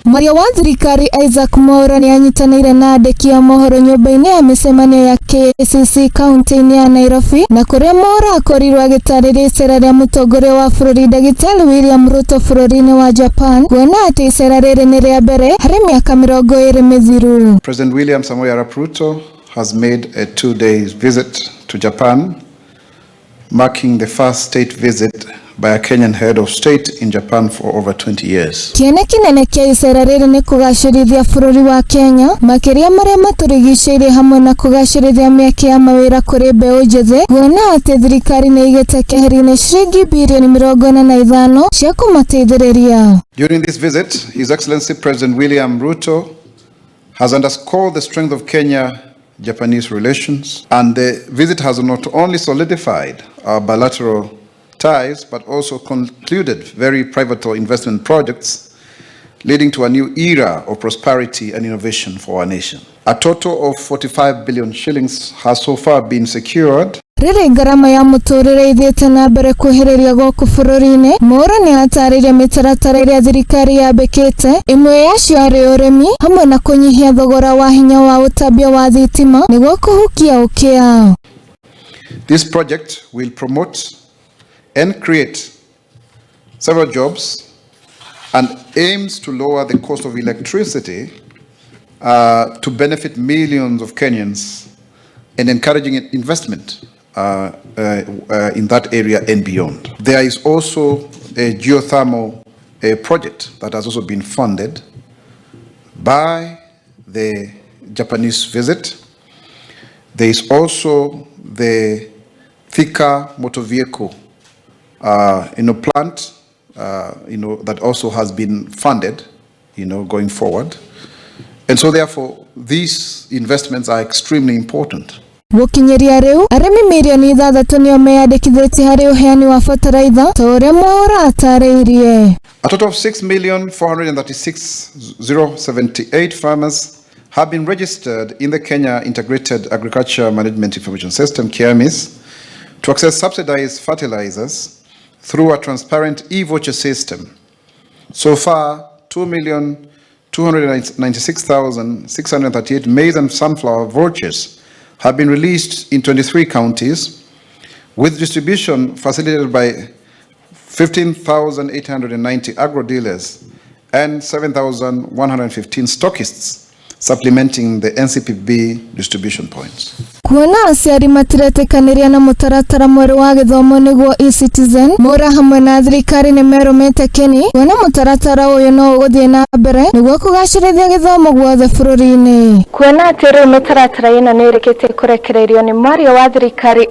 Mwaria wa Thirikari Mwaura Nianyitaniire na Andiki ya Mohoro Nyumba-ini ya Micemanio ya Kicc Kaunti ya Nairobi na Kuria Mwaura Akorirwo Agitariria Iceera Ria Mutongoria wa Bururi William Ruto Bururi-ini wa Japan kuona ati Iceera Riri ni ria mbere hari miaka 20 mithiru. President William Ruto has made a 2-day visit to Japan, marking the first state visit by a Kenyan head of state in Japan for over 20 years. Kiene kinene kia Iceera Riri ni kugacirithia bururi wa Kenya makiria maria maturigicĩirie hamwe na kugacirithia mieke ya mawira kuri mbeũ njĩthĩ kuona ati thirikari ni igĩte keheri-inĩ ciringi bilioni 45 cia kũmateithĩrĩria. During this visit, His Excellency President William Ruto has underscored the strength of Kenya-Japanese relations, and the visit has not only solidified our bilateral ties, but also concluded very pivotal investment projects leading to a new era of prosperity and innovation for our nation. A total of 45 billion shillings has so far been secured. Riri ngarama ya muturire ithiĩte na mbere kuhĩrĩria gũkũ bũrũri-inĩ. Mwaura nĩatarĩirie mitaratara iria thirikari yambĩkĩte, imwe yacio arĩ ũrĩmi hamwe na kũnyihia thogora wa hinya wa ũtambia wa thitima nĩguo kũhukia ũkĩa. This project will promote and create several jobs and aims to lower the cost of electricity to benefit millions of Kenyans and encouraging investment in that area and beyond. There is also a geothermal project that has also been funded by the Japanese visit. There is also the Thika motor vehicle plant, that also has been funded, going forward. And so therefore, these investments are extremely important. Gukinyiria riu arimi milioni 6 nio meyandikithitie hari uheani wa fertilizer ta uria Mwaura atariirie. A total of 6,436,078 farmers have been registered in the Kenya Integrated Agriculture Management Information System (KIAMIS) to access subsidized fertilizers through a transparent e-voucher system. So far, 2,296,638 maize and sunflower vouchers have been released in 23 counties, with distribution facilitated by 15,890 agro-dealers and 7,115 stockists, supplementing the NCPB distribution points. Kuona aciari matiretĩkanĩria na mutaratara mwerũ wa gĩthomo nĩguo e-citizen, Mwaura hamwe na thirikari nĩ merũmĩte Kiene kuona mutaratara ũyũ no ũgũthiĩ na mbere nĩguo kũgacĩrithia gĩthomo guothe bũrũri-inĩ. Kuona atĩ rĩu mitaratara ĩno nĩ ĩrĩkĩtie kũrekererio nĩ Mwaria wa Thirikari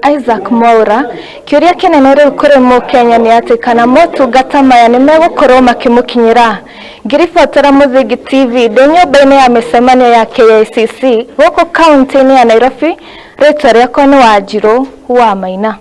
Mwaura, kĩũria kĩnene rĩu kũrĩ Mũkenya nĩ atĩ kana motungata maya nĩ megũkorwo makĩmũkinyĩra. Ngĩribotera Mũthingi TV ndĩ nyũmba-inĩ ya Micemanio ya Kicc gũkũ kaunti-inĩ ya Nairobi. Rĩtwa rĩakwa nĩ Wanjirũ wa Maina.